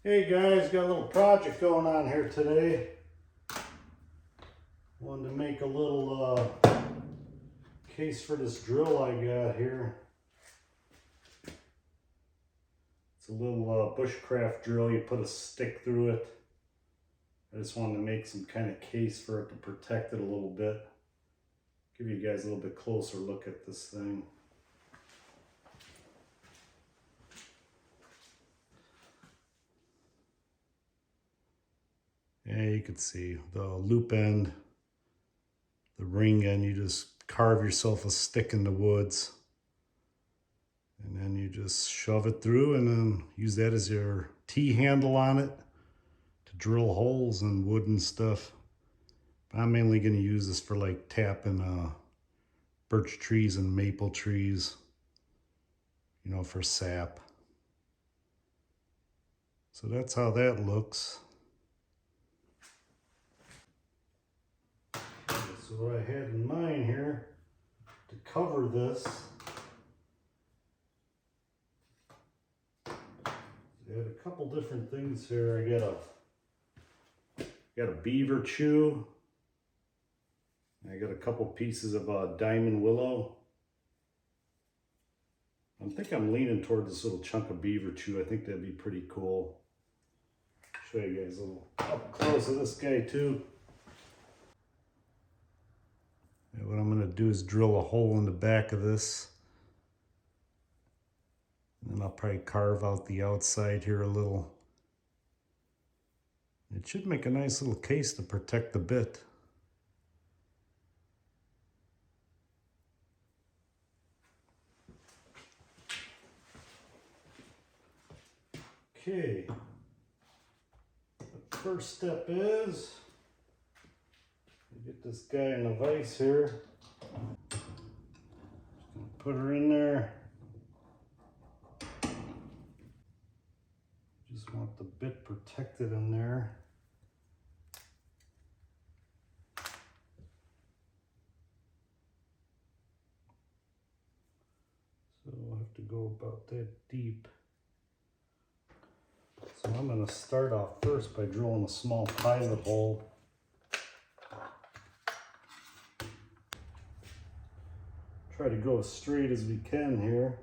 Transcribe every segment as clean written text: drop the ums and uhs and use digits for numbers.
Hey guys, got a little project going on here today. Wanted to make a little case for this drill I got here. It's a little bushcraft drill. You put a stick through it. I just wanted to make some kind of case for it to protect it a little bit. Give you guys a little bit closer look at this thing. Yeah, you can see the loop end, the ring end. You just carve yourself a stick in the woods. And then you just shove it through and then use that as your T-handle on it to drill holes in wood and stuff. But I'm mainly going to use this for like tapping birch trees and maple trees, you know, for sap. So that's how that looks. So what I had in mind here to cover this, I had a couple different things here. I got a beaver chew. I got a couple pieces of diamond willow. I think I'm leaning toward this little chunk of beaver chew. I think that'd be pretty cool. Show you guys a little up close of this guy too. And what I'm going to do is drill a hole in the back of this. And then I'll probably carve out the outside here a little. It should make a nice little case to protect the bit. Okay. The first step is get this guy in the vise here. Put her in there. Just want the bit protected in there. So I'll have to go about that deep. So I'm going to start off first by drilling a small pilot hole. Try to go as straight as we can here.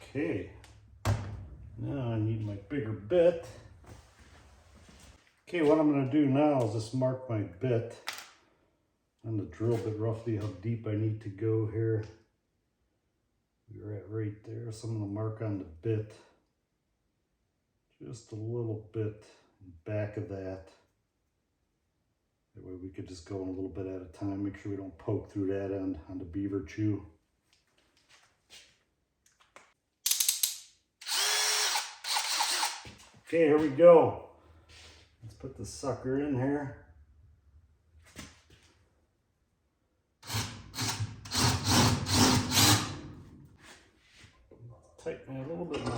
Okay, now I need my bigger bit. Okay, what I'm going to do now is just mark my bit on the drill bit, roughly how deep I need to go here. We're at right there, so I'm going to mark on the bit just a little bit back of that. That way we could just go in a little bit at a time, make sure we don't poke through that end on the beaver chew. Okay, here we go. Let's put the sucker in here. Tighten it a little bit more.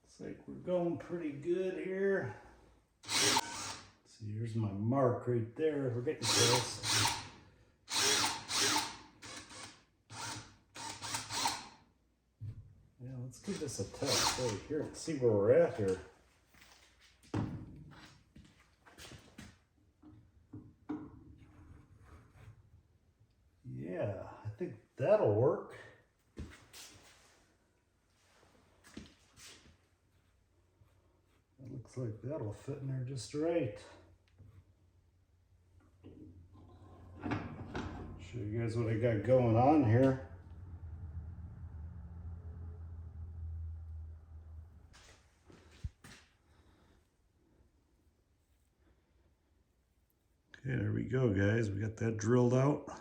Looks like we're going pretty good here. See, here's my mark right there. We're getting close. Yeah, let's give this a test right here and see where we're at here. Yeah, I think that'll work. It looks like that'll fit in there just right. Show you guys what I got going on here. Okay, there we go, guys. We got that drilled out.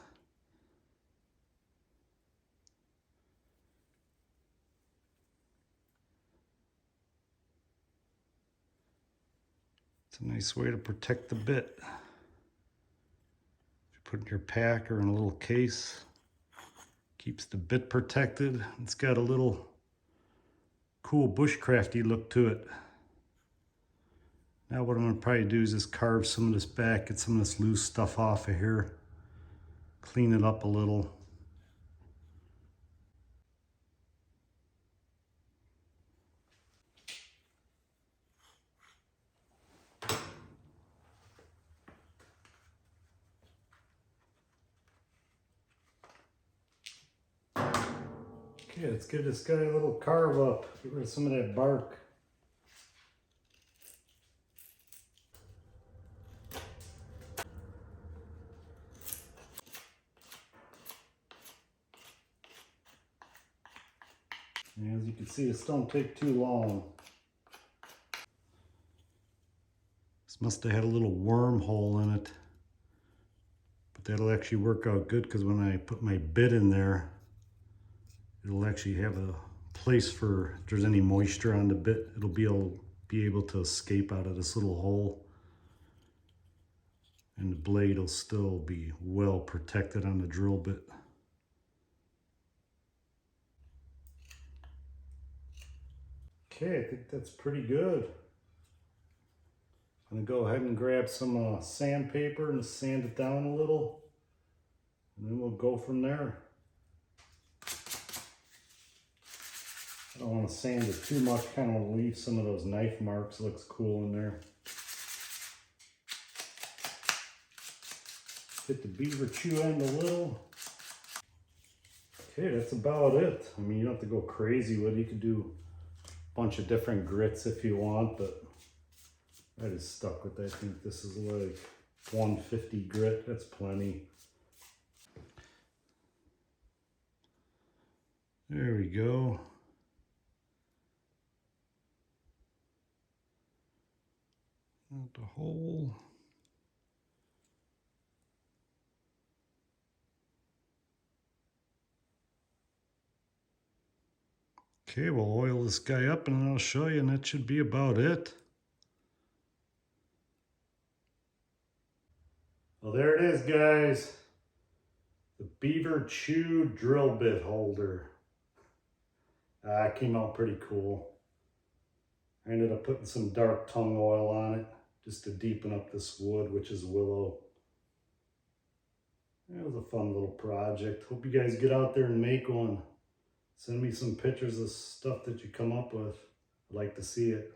It's a nice way to protect the bit. Put in your pack or in a little case. Keeps the bit protected. It's got a little cool bushcrafty look to it. Now what I'm gonna probably do is just carve some of this back, get some of this loose stuff off of here, clean it up a little. Okay, let's give this guy a little carve up. Get rid of some of that bark. And as you can see, this don't take too long. This must have had a little wormhole in it. But that'll actually work out good because when I put my bit in there, it'll actually have a place for, if there's any moisture on the bit, it'll be able to escape out of this little hole. And the blade will still be well protected on the drill bit. Okay, I think that's pretty good. I'm gonna go ahead and grab some sandpaper and sand it down a little, and then we'll go from there. I don't want to sand it too much, kind of want to leave some of those knife marks. It looks cool in there. Hit the beaver chew end a little. Okay, that's about it. I mean, you don't have to go crazy with it. You could do a bunch of different grits if you want, but I just stuck with that. I think this is like 150 grit. That's plenty. There we go. Out the hole. Okay, we'll oil this guy up and I'll show you, and that should be about it. Well, there it is, guys. The beaver chew drill bit holder. It came out pretty cool. I ended up putting some dark tung oil on it just to deepen up this wood, which is willow. It was a fun little project. Hope you guys get out there and make one. Send me some pictures of stuff that you come up with. I'd like to see it.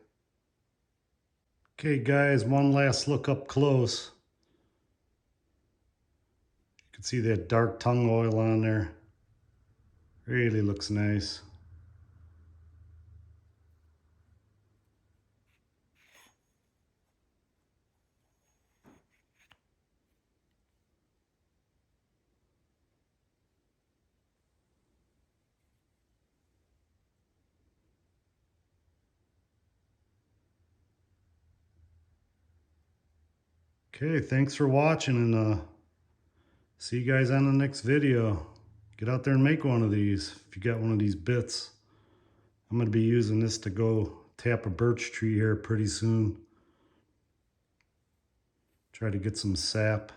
Okay guys, one last look up close. You can see that dark tung oil on there. Really looks nice. Okay, thanks for watching, and see you guys on the next video. Get out there and make one of these if you got one of these bits. I'm going to be using this to go tap a birch tree here pretty soon. Try to get some sap.